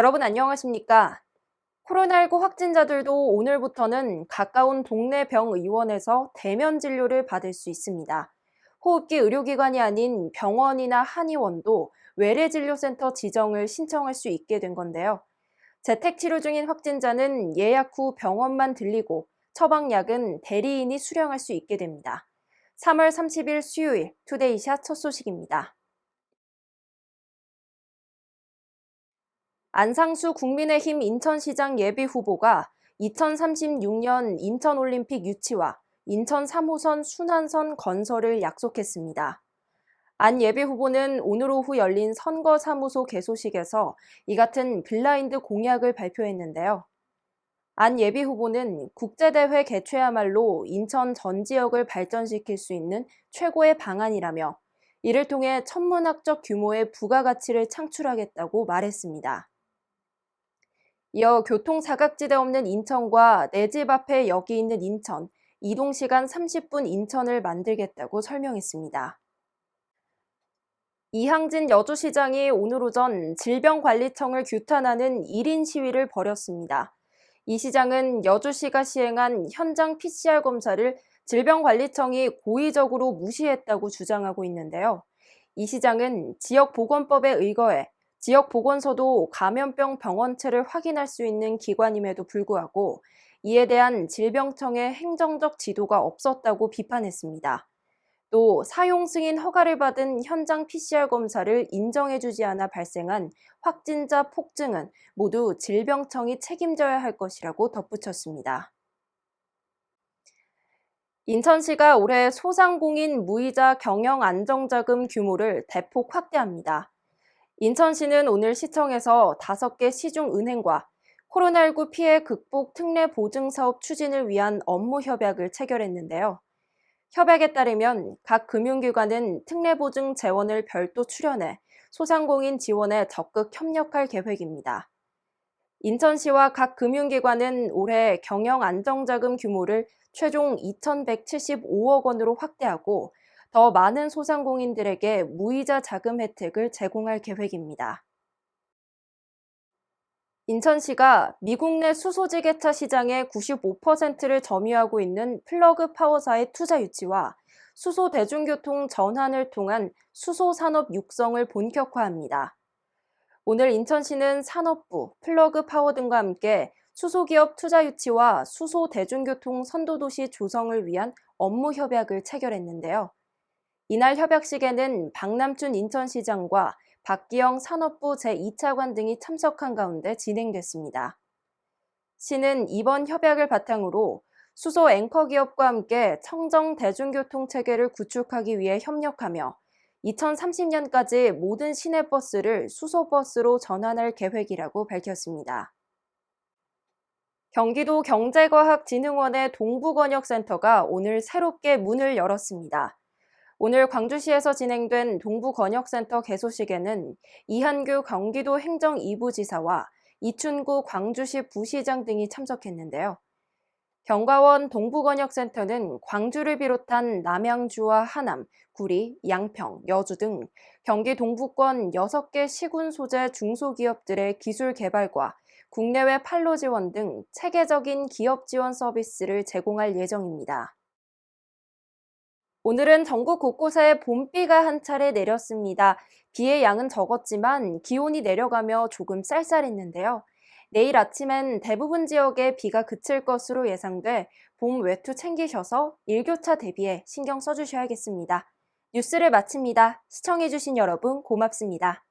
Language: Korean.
여러분 안녕하십니까? 코로나19 확진자들도 오늘부터는 가까운 동네 병의원에서 대면 진료를 받을 수 있습니다. 호흡기 의료기관이 아닌 병원이나 한의원도 외래진료센터 지정을 신청할 수 있게 된 건데요. 재택치료 중인 확진자는 예약 후 병원만 들리고 처방약은 대리인이 수령할 수 있게 됩니다. 3월 30일 수요일 투데이샷 첫 소식입니다. 안상수 국민의힘 인천시장 예비후보가 2036년 인천올림픽 유치와 인천 3호선 순환선 건설을 약속했습니다. 안 예비후보는 오늘 오후 열린 선거사무소 개소식에서 이 같은 블라인드 공약을 발표했는데요. 안 예비후보는 국제대회 개최야말로 인천 전 지역을 발전시킬 수 있는 최고의 방안이라며 이를 통해 천문학적 규모의 부가가치를 창출하겠다고 말했습니다. 이어 교통사각지대 없는 인천과 내 집 앞에 역이 있는 인천, 이동시간 30분 인천을 만들겠다고 설명했습니다. 이항진 여주시장이 오늘 오전 질병관리청을 규탄하는 1인 시위를 벌였습니다. 이 시장은 여주시가 시행한 현장 PCR 검사를 질병관리청이 고의적으로 무시했다고 주장하고 있는데요. 이 시장은 지역보건법에 의거해 지역보건소도 감염병 병원체를 확인할 수 있는 기관임에도 불구하고 이에 대한 질병청의 행정적 지도가 없었다고 비판했습니다. 또 사용 승인 허가를 받은 현장 PCR 검사를 인정해주지 않아 발생한 확진자 폭증은 모두 질병청이 책임져야 할 것이라고 덧붙였습니다. 인천시가 올해 소상공인 무이자 경영안정자금 규모를 대폭 확대합니다. 인천시는 오늘 시청에서 5개 시중은행과 코로나19 피해 극복 특례 보증 사업 추진을 위한 업무 협약을 체결했는데요. 협약에 따르면 각 금융기관은 특례 보증 재원을 별도 출연해 소상공인 지원에 적극 협력할 계획입니다. 인천시와 각 금융기관은 올해 경영안정자금 규모를 최종 2,175억 원으로 확대하고 더 많은 소상공인들에게 무이자 자금 혜택을 제공할 계획입니다. 인천시가 미국 내 수소지게차 시장의 95%를 점유하고 있는 플러그 파워사의 투자 유치와 수소 대중교통 전환을 통한 수소 산업 육성을 본격화합니다. 오늘 인천시는 산업부, 플러그 파워 등과 함께 수소기업 투자 유치와 수소 대중교통 선도도시 조성을 위한 업무 협약을 체결했는데요. 이날 협약식에는 박남춘 인천시장과 박기영 산업부 제2차관 등이 참석한 가운데 진행됐습니다. 시는 이번 협약을 바탕으로 수소 앵커 기업과 함께 청정 대중교통 체계를 구축하기 위해 협력하며 2030년까지 모든 시내버스를 수소버스로 전환할 계획이라고 밝혔습니다. 경기도 경제과학진흥원의 동부권역센터가 오늘 새롭게 문을 열었습니다. 오늘 광주시에서 진행된 동부권역센터 개소식에는 이한규 경기도 행정 2부 지사와 이춘구 광주시 부시장 등이 참석했는데요. 경과원 동부권역센터는 광주를 비롯한 남양주와 하남, 구리, 양평, 여주 등 경기 동부권 6개 시군 소재 중소기업들의 기술 개발과 국내외 판로 지원 등 체계적인 기업 지원 서비스를 제공할 예정입니다. 오늘은 전국 곳곳에 봄비가 한 차례 내렸습니다. 비의 양은 적었지만 기온이 내려가며 조금 쌀쌀했는데요. 내일 아침엔 대부분 지역에 비가 그칠 것으로 예상돼 봄 외투 챙기셔서 일교차 대비에 신경 써주셔야겠습니다. 뉴스를 마칩니다. 시청해주신 여러분 고맙습니다.